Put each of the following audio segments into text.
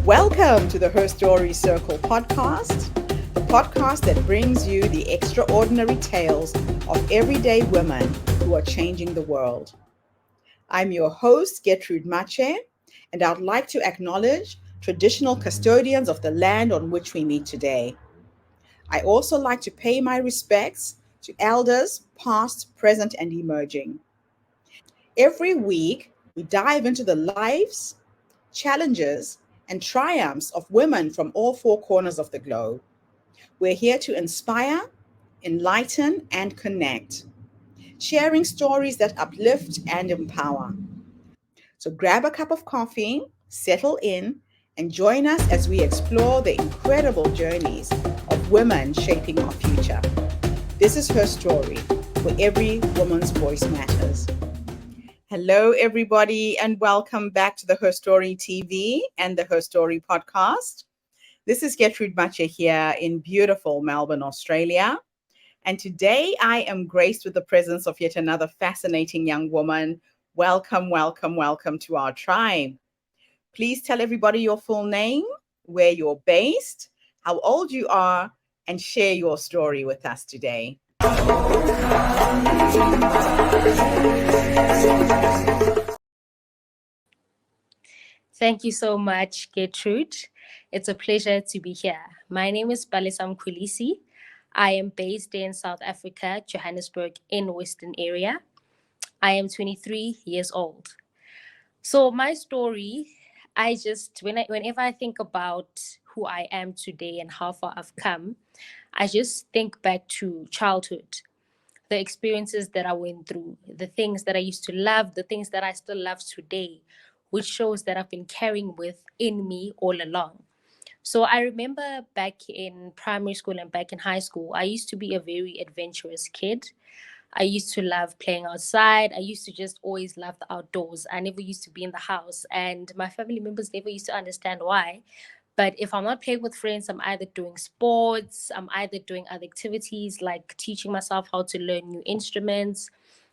Welcome to the Her Story Circle podcast, the podcast that brings you the extraordinary tales of everyday women who are changing the world. I'm your host, Gertrude Mache, and I'd like to acknowledge traditional custodians of the land on which we meet today. I also like to pay my respects to elders, past, present, and emerging. Every week, we dive into the lives, challenges, and triumphs of women from all four corners of the globe. We're here to inspire, enlighten, and connect, sharing stories that uplift and empower. So grab a cup of coffee, settle in, and join us as we explore the incredible journeys of women shaping our future. This is Her Story, where every woman's voice matters. Hello, everybody, and welcome back to the Her Story TV and the Her Story podcast. This is Gertrude Mache here in beautiful Melbourne, Australia. And today I am graced with the presence of yet another fascinating young woman. Welcome, welcome, welcome to our tribe. Please tell everybody your full name, where you're based, how old you are, and share your story with us today. Thank you so much, Gertrude. It's a pleasure to be here. My name is Palesa Mkhulisi. I am based in South Africa, Johannesburg, in Western area. I am 23 years old. So my story, whenever I think about who I am today and how far I've come, I just think back to childhood, the experiences that I went through, the things that I used to love, the things that I still love today, which shows that I've been carrying within me all along. So I remember back in primary school and back in high school, I used to be a very adventurous kid. I used to love playing outside. I used to just always love the outdoors. I never used to be in the house, and my family members never used to understand why. But if I'm not playing with friends, I'm either doing sports, I'm either doing other activities like teaching myself how to learn new instruments.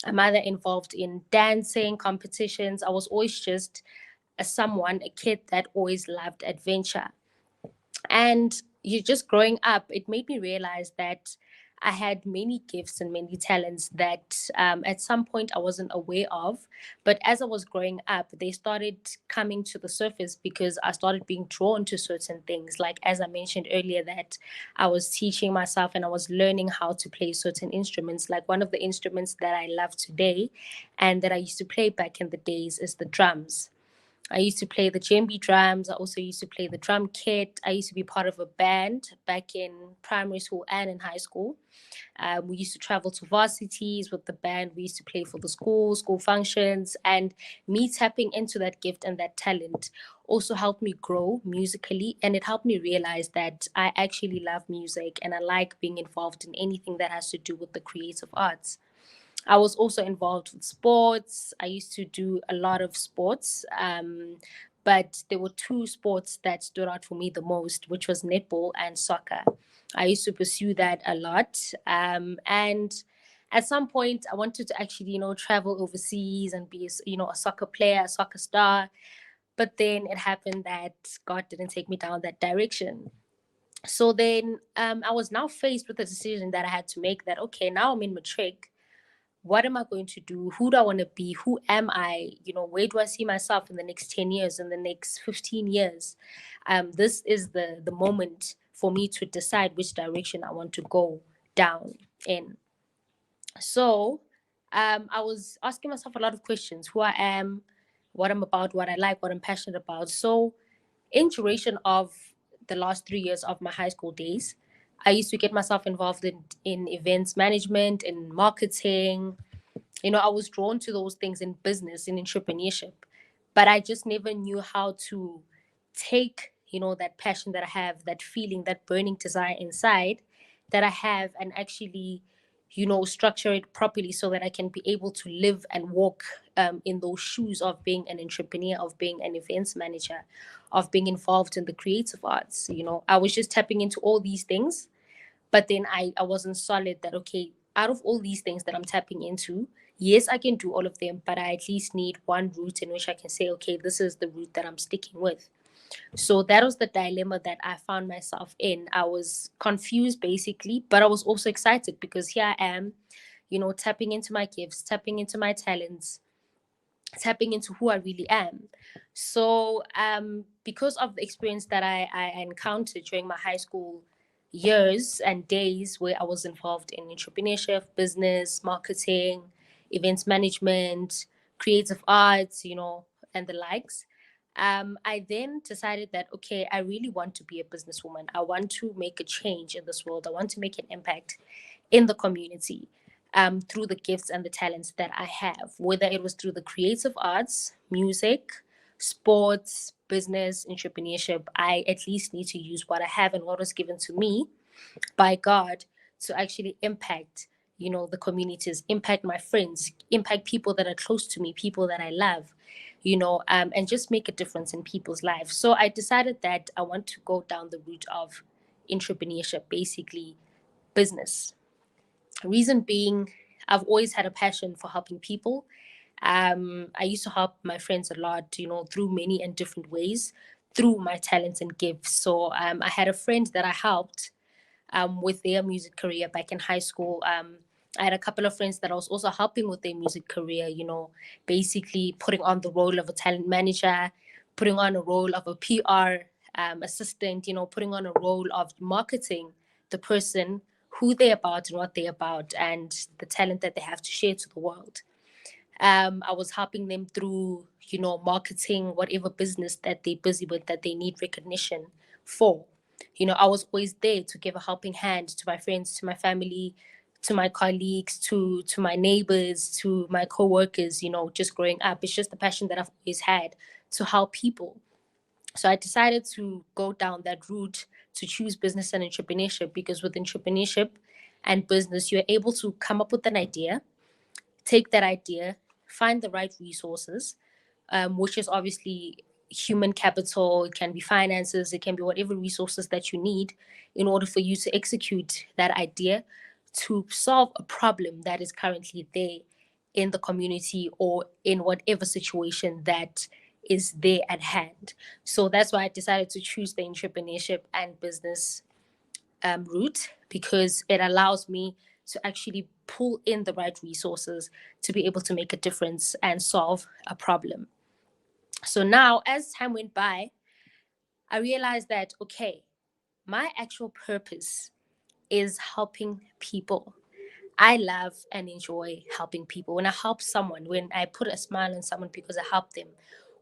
I'm either involved in dancing competitions. I was always just a kid that always loved adventure. And you just growing up, it made me realize that I had many gifts and many talents that at some point I wasn't aware of. But as I was growing up, they started coming to the surface because I started being drawn to certain things. Like, as I mentioned earlier, that I was teaching myself and I was learning how to play certain instruments. Like, one of the instruments that I love today and that I used to play back in the days is the drums. I used to play the djembe drums. I also used to play the drum kit. I used to be part of a band back in primary school and in high school. We used to travel to varsities with the band. We used to play for the school functions. And me tapping into that gift and that talent also helped me grow musically. And it helped me realize that I actually love music and I like being involved in anything that has to do with the creative arts. I was also involved with sports. I used to do a lot of sports, but there were two sports that stood out for me the most, which was netball and soccer. I used to pursue that a lot. And at some point, I wanted to actually, travel overseas and be, a soccer player, a soccer star. But then it happened that God didn't take me down that direction. So then I was now faced with a decision that I had to make that, okay, now I'm in matric. What am I going to do? Who do I want to be? Who am I? Where do I see myself in the next 10 years, in the next 15 years? This is the moment for me to decide which direction I want to go down in. So I was asking myself a lot of questions: who I am, what I'm about, what I like, what I'm passionate about. So in duration of the last 3 years of my high school days, I used to get myself involved in events management, in marketing. I was drawn to those things in business, in entrepreneurship, but I just never knew how to take, that passion that I have, that feeling, that burning desire inside that I have, and actually, structure it properly so that I can be able to live and walk in those shoes of being an entrepreneur, of being an events manager, of being involved in the creative arts. I was just tapping into all these things, but then I wasn't solid that, okay, out of all these things that I'm tapping into, yes, I can do all of them, but I at least need one route in which I can say, okay, this is the route that I'm sticking with. So that was the dilemma that I found myself in. I was confused basically, but I was also excited because here I am, tapping into my gifts, tapping into my talents, tapping into who I really am. So, because of the experience that I encountered during my high school years and days where I was involved in entrepreneurship, business, marketing, events management, creative arts, and the likes, I then decided that, okay, I really want to be a businesswoman. I want to make a change in this world. I want to make an impact in the community, through the gifts and the talents that I have, whether it was through the creative arts, music, sports, business, entrepreneurship. I at least need to use what I have and what was given to me by God to actually impact, the communities, impact my friends, impact people that are close to me, people that I love, and just make a difference in people's lives. So I decided that I want to go down the route of entrepreneurship, basically business. Reason being, I've always had a passion for helping people. I used to help my friends a lot, through many and different ways, through my talents and gifts. So I had a friend that I helped, with their music career back in high school. I had a couple of friends that I was also helping with their music career, basically putting on the role of a talent manager, putting on a role of a PR assistant, putting on a role of marketing the person, who they're about and what they're about, and the talent that they have to share to the world. I was helping them through, marketing whatever business that they're busy with that they need recognition for. I was always there to give a helping hand to my friends, to my family, to my colleagues, to my neighbors, to my co-workers, just growing up. It's just the passion that I've always had to help people. So I decided to go down that route, to choose business and entrepreneurship, because with entrepreneurship and business, you're able to come up with an idea, take that idea, find the right resources, which is obviously human capital. It can be finances, it can be whatever resources that you need in order for you to execute that idea to solve a problem that is currently there in the community or in whatever situation that is there at hand. So that's why I decided to choose the entrepreneurship and business route, because it allows me to actually pull in the right resources to be able to make a difference and solve a problem. So now, as time went by, I realized that, okay, my actual purpose is helping people. I love and enjoy helping people. When I help someone, when I put a smile on someone because I helped them,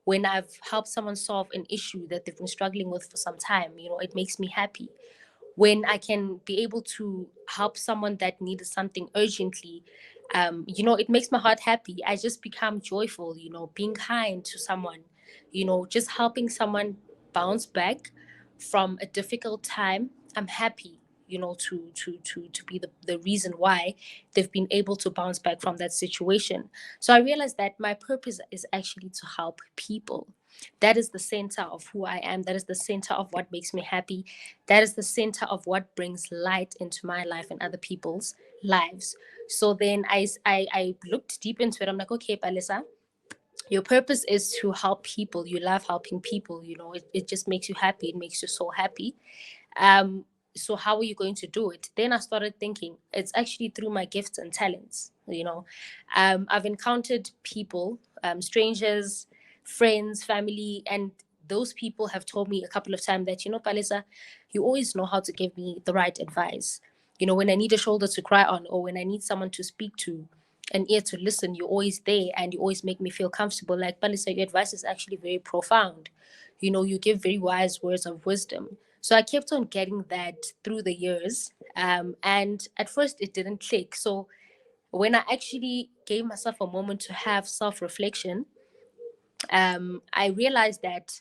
when I've helped someone solve an issue that they've been struggling with for some time, it makes me happy. When I can be able to help someone that needed something urgently, it makes my heart happy. I just become joyful, being kind to someone, just helping someone bounce back from a difficult time. I'm happy, to be the reason why they've been able to bounce back from that situation. So I realized that my purpose is actually to help people. That is the center of who I am. That is the center of what makes me happy. That is the center of what brings light into my life and other people's lives. So then I looked deep into it. I'm like, okay, Palesa, your purpose is to help people. You love helping people. It just makes you happy. It makes your soul happy. um so how are you going to do it? Then I started thinking it's actually through my gifts and talents. I've encountered people, strangers, friends, family, and those people have told me a couple of times that, Palesa, you always know how to give me the right advice. When I need a shoulder to cry on, or when I need someone to speak to, an ear to listen, you're always there, and you always make me feel comfortable. Like, Palesa, your advice is actually very profound. You give very wise words of wisdom. So I kept on getting that through the years. And at first it didn't click. So when I actually gave myself a moment to have self reflection, I realized that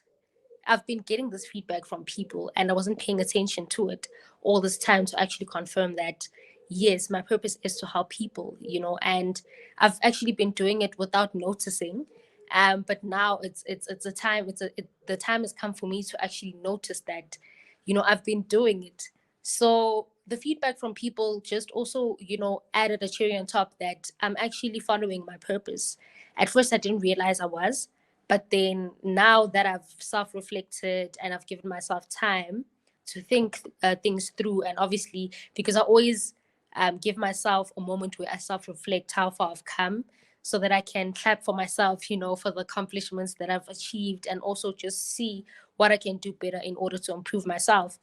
I've been getting this feedback from people, and I wasn't paying attention to it all this time to actually confirm that, yes, my purpose is to help people, and I've actually been doing it without noticing. But now it's a time, the time has come for me to actually notice that, I've been doing it. So the feedback from people just also, added a cherry on top that I'm actually following my purpose. At first, I didn't realize I was, But then now that I've self-reflected and I've given myself time to think things through, and obviously because I always give myself a moment where I self-reflect how far I've come, so that I can clap for myself, for the accomplishments that I've achieved, and also just see what I can do better in order to improve myself.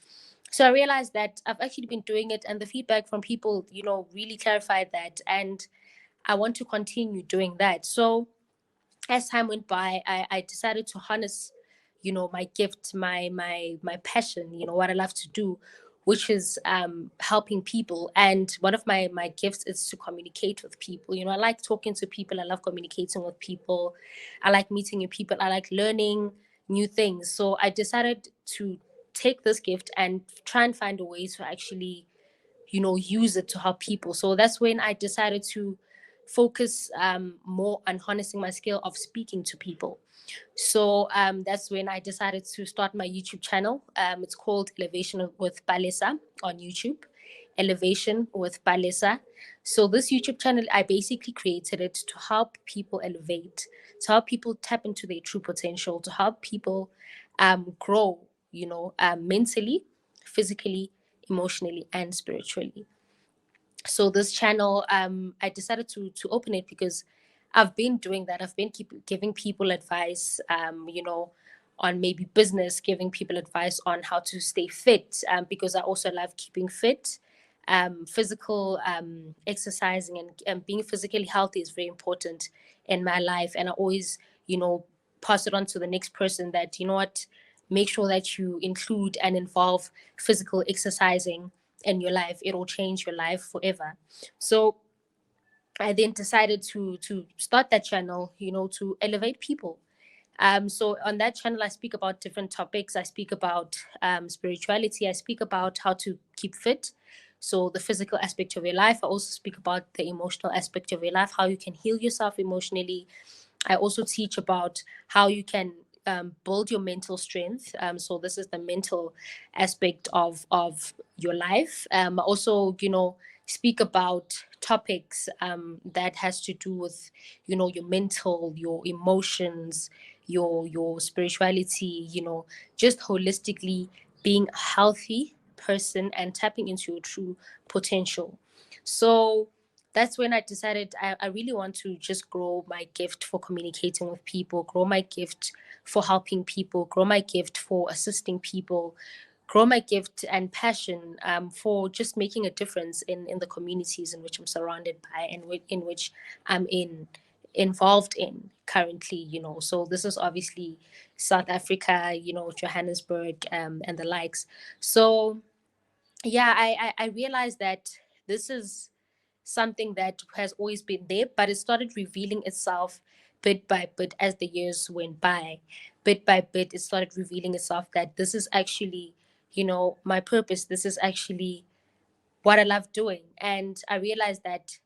So I realized that I've actually been doing it, and the feedback from people, really clarified that, and I want to continue doing that. So as time went by, I decided to harness, my gift, my passion, what I love to do, which is helping people. And one of my gifts is to communicate with people. I like talking to people. I love communicating with people. I like meeting new people. I like learning new things. So I decided to take this gift and try and find a way to actually use it to help people. So that's when I decided to focus more on harnessing my skill of speaking to people. So that's when I decided to start my YouTube channel. It's called Elevation with Palesa on YouTube. Elevation with Palesa. So this YouTube channel, I basically created it to help people elevate, to help people tap into their true potential, to help people grow, mentally, physically, emotionally, and spiritually. So this channel, I decided to open it because I've been doing that. I've been giving people advice, on maybe business, giving people advice on how to stay fit, because I also love keeping fit. Physical exercising and being physically healthy is very important in my life, and I always, pass it on to the next person that, what, make sure that you include and involve physical exercising in your life. It'll change your life forever. So I then decided to start that channel, to elevate people. So on that channel, I speak about different topics. I speak about spirituality. I speak about how to keep fit. So the physical aspect of your life. I also speak about the emotional aspect of your life, how you can heal yourself emotionally. I also teach about how you can build your mental strength. So this is the mental aspect of your life. I also, speak about topics that has to do with, your mental, your emotions, your spirituality. Just holistically being a healthy person and tapping into your true potential. So that's when I decided I really want to just grow my gift for communicating with people, grow my gift for helping people, grow my gift for assisting people, grow my gift and passion for just making a difference in the communities in which I'm surrounded by and in which I'm involved in currently. So this is obviously South Africa, Johannesburg, and the likes. So yeah, I realized that this is something that has always been there, but it started revealing itself bit by bit as the years went by. Bit by bit, it started revealing itself that this is actually, my purpose. This is actually what I love doing. And I realized that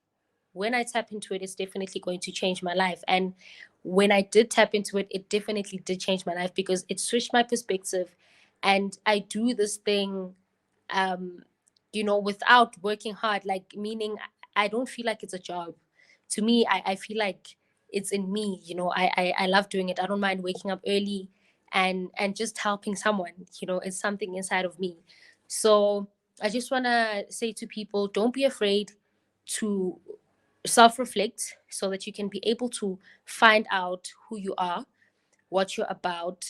when I tap into it, it's definitely going to change my life. And when I did tap into it, it definitely did change my life because it switched my perspective. And I do this thing um, without working hard, like meaning I don't feel like it's a job. To me, I feel like it's in me. I love doing it. I don't mind waking up early and just helping someone. It's something inside of me. So I just want to say to people, don't be afraid to self-reflect so that you can be able to find out who you are, what you're about,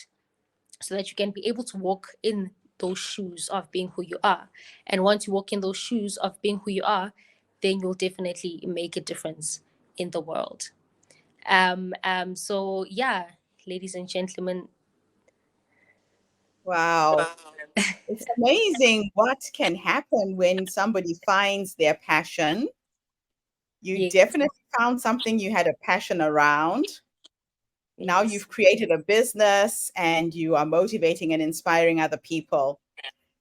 so that you can be able to walk in those shoes of being who you are. And once you walk in those shoes of being who you are, then you'll definitely make a difference in the world. So yeah, ladies and gentlemen. Wow. It's amazing what can happen when somebody finds their passion. You Yes, definitely found something you had a passion around. Now yes, you've created a business and you are motivating and inspiring other people.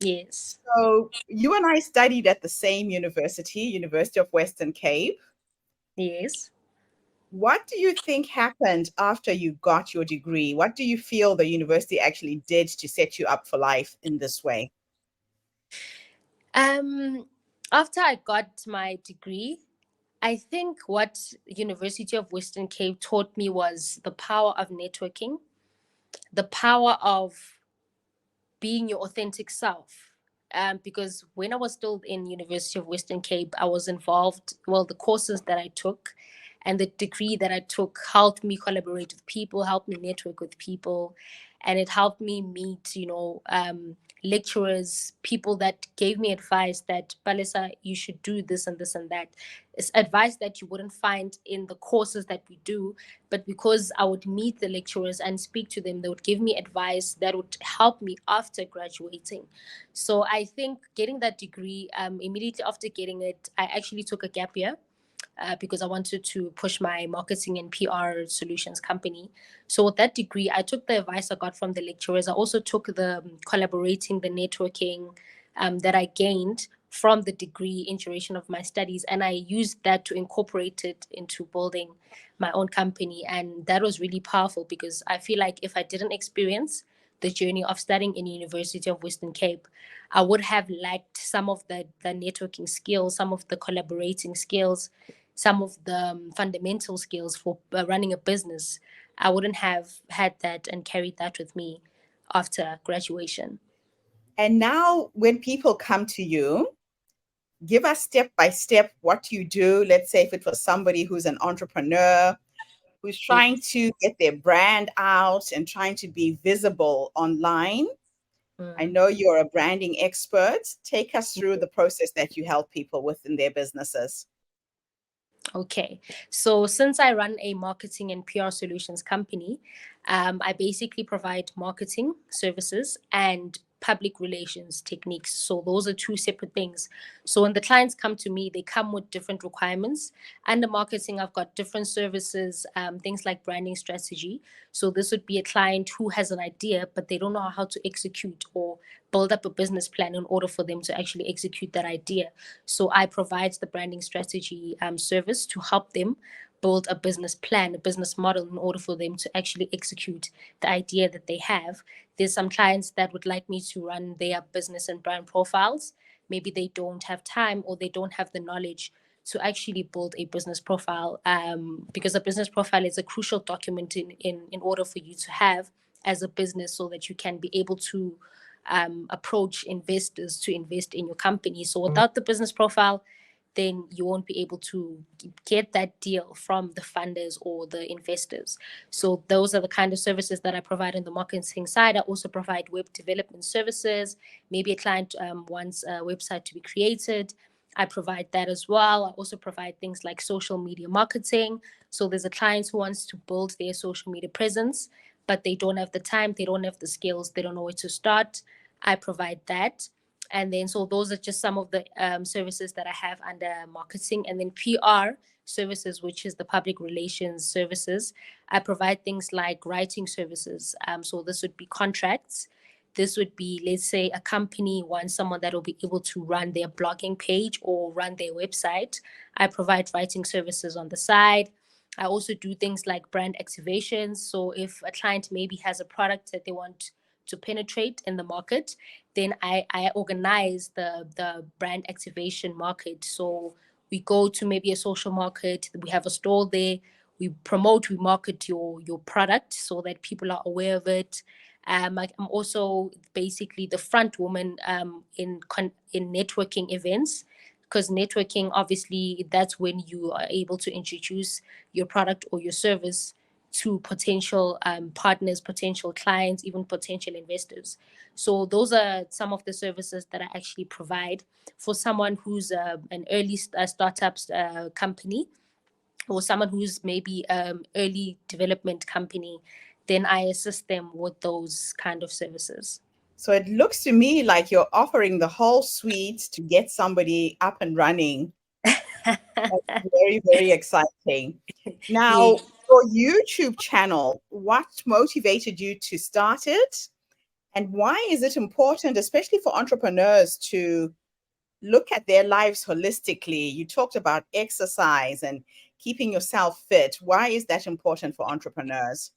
yes. So you and I studied at the same university, University of Western Cape. Yes. What do you think happened after you got your degree? What do you feel the university actually did to set you up for life in this way? um After I got my degree, I think what University of Western Cape taught me was the power of networking, the power of being your authentic self. Because when I was still in University of Western Cape, I was involved. Well, the courses that I took and the degree that I took helped me collaborate with people, helped me network with people, and it helped me meet, lecturers, people that gave me advice that Palesa, you should do this and this and that. It's advice that you wouldn't find in the courses that we do, but because I would meet the lecturers and speak to them, they would give me advice that would help me after graduating. So I think getting that degree, immediately after getting it, I actually took a gap year. Because I wanted to push my marketing and PR solutions company. So with that degree, I took the advice I got from the lecturers. I also took the collaborating, the networking that I gained from the degree in duration of my studies, and I used that to incorporate it into building my own company. And that was really powerful because I feel like if I didn't experience the journey of studying in University of Western Cape, I would have lacked some of the networking skills, some of the collaborating skills, some of the fundamental skills for running a business. I wouldn't have had that and carried that with me after graduation. And now, when people come to you, give us step by step what you do. Let's say if it was somebody who's an entrepreneur, who's trying to get their brand out and trying to be visible online. I Mm. know you're a branding expert. Take us through the process that you help people with in their businesses. Okay. So since I run a marketing and PR solutions company, I basically provide marketing services and public relations techniques. So those are two separate things. So when the clients come to me, they come with different requirements. Under marketing, I've got different services, things like branding strategy. So this would be a client who has an idea, but they don't know how to execute or build up a business plan in order for them to actually execute that idea. So I provide the branding strategy service to help them build a business plan, a business model in order for them to actually execute the idea that they have. There's some clients that would like me to run their business and brand profiles. Maybe they don't have time or they don't have the knowledge to actually build a business profile, because a business profile is a crucial document in order for you to have as a business so that you can be able to approach investors to invest in your company. So without the business profile, then you won't be able to get that deal from the funders or the investors. So those are the kind of services that I provide on the marketing side. I also provide web development services. Maybe a client wants a website to be created. I provide that as well. I also provide things like social media marketing. So there's a client who wants to build their social media presence, but they don't have the time, they don't have the skills, they don't know where to start. I provide that. And then, so those are just some of the services that I have under marketing. And then PR services, which is the public relations services. I provide things like writing services. So this would be contracts. This would be, let's say, a company wants someone that will be able to run their blogging page or run their website. I provide writing services on the side. I also do things like brand activations. So if a client maybe has a product that they want to penetrate in the market, then I organize the brand activation market. So we go to maybe a social market, we have a stall there, we promote, we market your product so that people are aware of it. I'm also basically the front woman in networking events, because networking, obviously, that's when you are able to introduce your product or your service to potential partners, potential clients, even potential investors. So those are some of the services that I actually provide for someone who's an early startup company, or someone who's maybe early development company. Then I assist them with those kind of services. So it looks to me like you're offering the whole suite to get somebody up and running. That's very, very exciting. Yeah. Now, your YouTube channel, what motivated you to start it? And why is it important, especially for entrepreneurs, to look at their lives holistically? You talked about exercise and keeping yourself fit. Why is that important for entrepreneurs?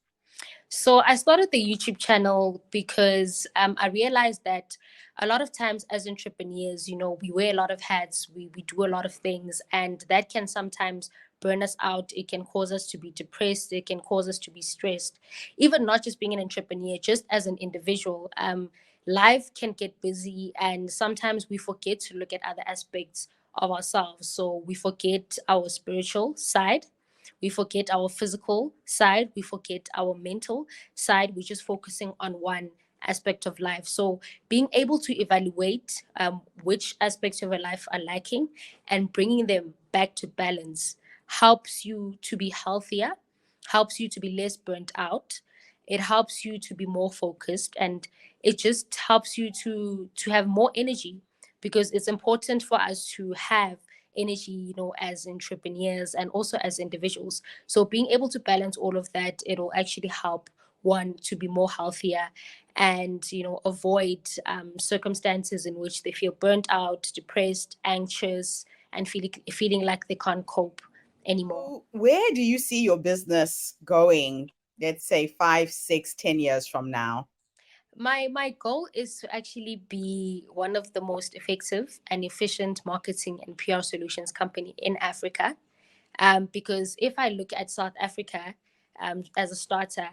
So I started the YouTube channel because I realized that a lot of times as entrepreneurs, we wear a lot of hats, we do a lot of things, and that can sometimes burn us out. It can cause us to be depressed. It can cause us to be stressed. Even not just being an entrepreneur, just as an individual, life can get busy, and sometimes we forget to look at other aspects of ourselves. So we forget our spiritual side, we forget our physical side, we forget our mental side. We're just focusing on one aspect of life. So being able to evaluate which aspects of your life are lacking and bringing them back to balance helps you to be healthier, helps you to be less burnt out. It helps you to be more focused, and it just helps you to have more energy, because it's important for us to have energy, as entrepreneurs and also as individuals. So being able to balance all of that, it'll actually help one to be more healthier and avoid circumstances in which they feel burnt out, depressed, anxious, and feeling like they can't cope anymore. So where do you see your business going, let's say 5, 6, 10 years from now? My goal is to actually be one of the most effective and efficient marketing and PR solutions company in Africa. Because if I look at South Africa as a starter,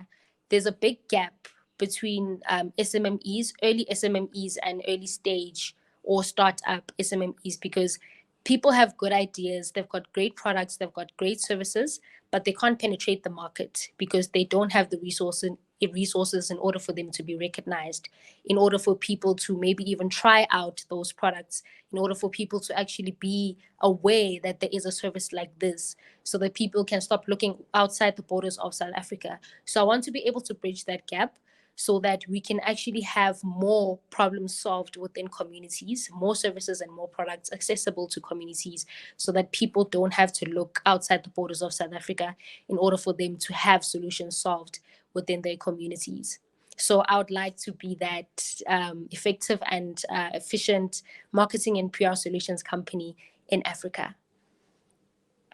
there's a big gap between SMMEs, early SMMEs, and early stage or startup SMMEs, because people have good ideas, they've got great products, they've got great services, but they can't penetrate the market because they don't have the resources in order for them to be recognized, in order for people to maybe even try out those products, in order for people to actually be aware that there is a service like this, so that people can stop looking outside the borders of South Africa. So I want to be able to bridge that gap so that we can actually have more problems solved within communities, more services and more products accessible to communities, so that people don't have to look outside the borders of South Africa in order for them to have solutions solved within their communities. So I would like to be that effective and efficient marketing and PR solutions company in Africa.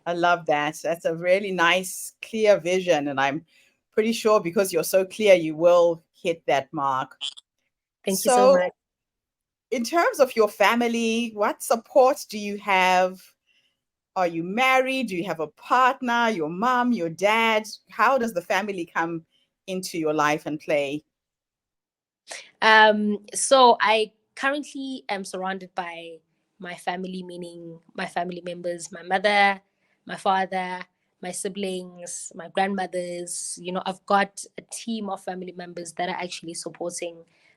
I love that. That's a really nice, clear vision. And I'm pretty sure because you're so clear, you will hit that mark. Thank you so So, much. in terms of your family, what support do you have? Are you married? Do you have a partner, your mom, your dad? How does the family come into your life and play? So I currently am surrounded by my family, meaning my family members, my mother, my father, my siblings, my grandmothers. I've got a team of family members that are actually supporting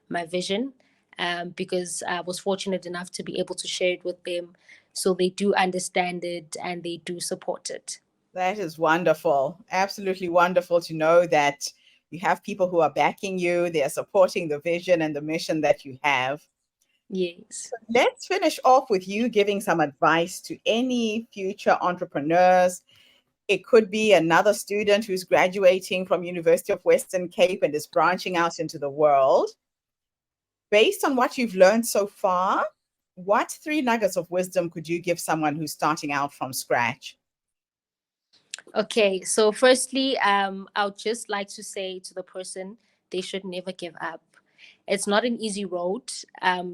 my vision, because I was fortunate enough to be able to share it with them. So they do understand it and they do support it. That is wonderful. Absolutely wonderful to know that you have people who are backing you, they're supporting the vision and the mission that you have. Yes. Let's finish off with you giving some advice to any future entrepreneurs. It could be another student who's graduating from University of Western Cape and is branching out into the world. Based on what you've learned so far, what 3 nuggets of wisdom could you give someone who's starting out from scratch? Okay, so firstly, I would just like to say to the person, they should never give up. It's not an easy road.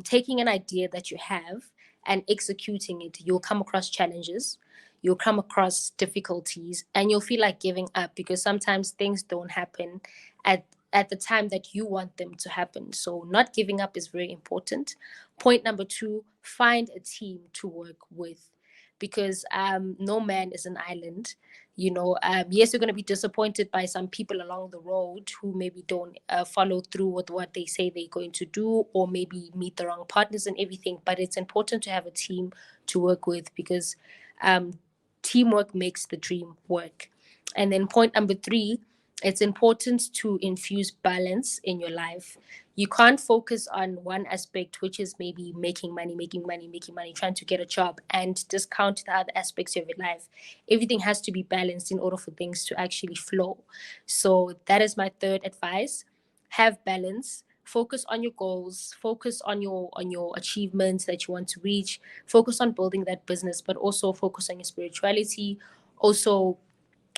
Taking an idea that you have and executing it, you'll come across challenges, you'll come across difficulties, and you'll feel like giving up because sometimes things don't happen at at the time that you want them to happen. So not giving up is very important. Point number two, find a team to work with, because no man is an island. Yes, you're going to be disappointed by some people along the road who maybe don't follow through with what they say they're going to do, or maybe meet the wrong partners and everything, but it's important to have a team to work with, because um, teamwork makes the dream work. And then point number three, it's important to infuse balance in your life. You can't focus on one aspect, which is maybe making money, trying to get a job, and discount the other aspects of your life. Everything has to be balanced in order for things to actually flow. So that is my third advice. Have balance. Focus on your goals, focus on your achievements that you want to reach, focus on building that business, but also focus on your spirituality, also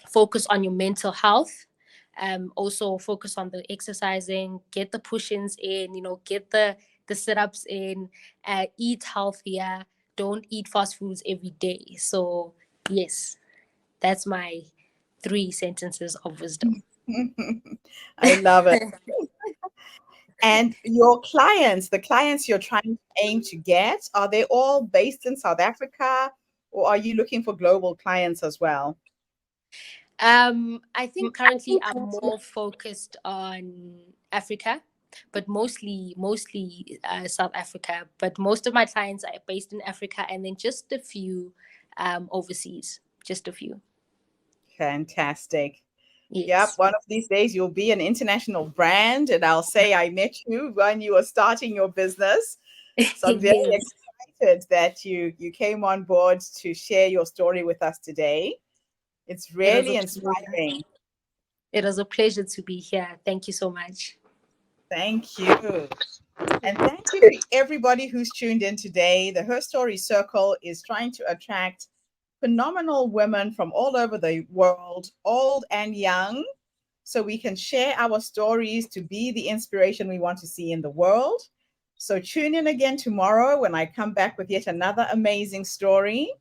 focus on your mental health, Also focus on the exercising, get the push-ins in, get the sit-ups in, eat healthier, don't eat fast foods every day. So yes, that's my 3 sentences of wisdom. I love it. And your clients, the clients you're trying to aim to get, are they all based in South Africa, or are you looking for global clients as well? I think currently I'm more focused on Africa, but mostly South Africa. But most of my clients are based in Africa, and then just a few overseas. Just a few. Fantastic. Yep, Yes. one of these days you'll be an international brand, and I'll say I met you when you were starting your business. So I'm very Yes. excited that you came on board to share your story with us today. It's It was a really pleasure. inspiring. It was a pleasure to be here. Thank you so much. Thank you. And thank you to everybody who's tuned in today. The Her Story Circle is trying to attract phenomenal women from all over the world, old and young, so we can share our stories to be the inspiration we want to see in the world. So tune in again tomorrow when I come back with yet another amazing story.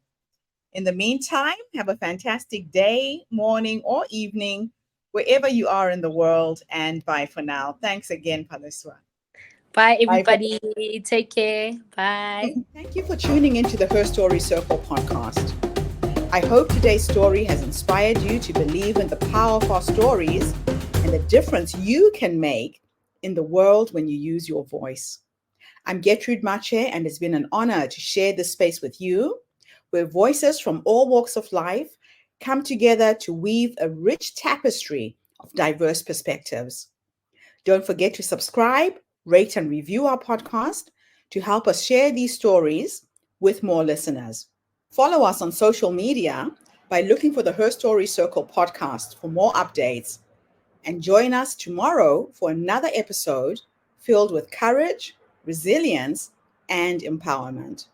In the meantime, have a fantastic day, morning, or evening, wherever you are in the world. And bye for now. Thanks again, Palesa. Bye, Bye for everybody. Take care. Bye. Thank you for tuning into the Her Story Circle podcast. I hope today's story has inspired you to believe in the power of our stories and the difference you can make in the world when you use your voice. I'm Gertrude Mache, and it's been an honor to share this space with you, where voices from all walks of life come together to weave a rich tapestry of diverse perspectives. Don't forget to subscribe, rate, and review our podcast to help us share these stories with more listeners. Follow us on social media by looking for the Her Story Circle podcast for more updates. And join us tomorrow for another episode filled with courage, resilience, and empowerment.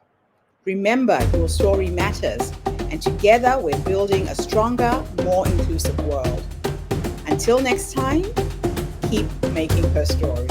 Remember, your story matters, and together we're building a stronger, more inclusive world. Until next time, keep making her story.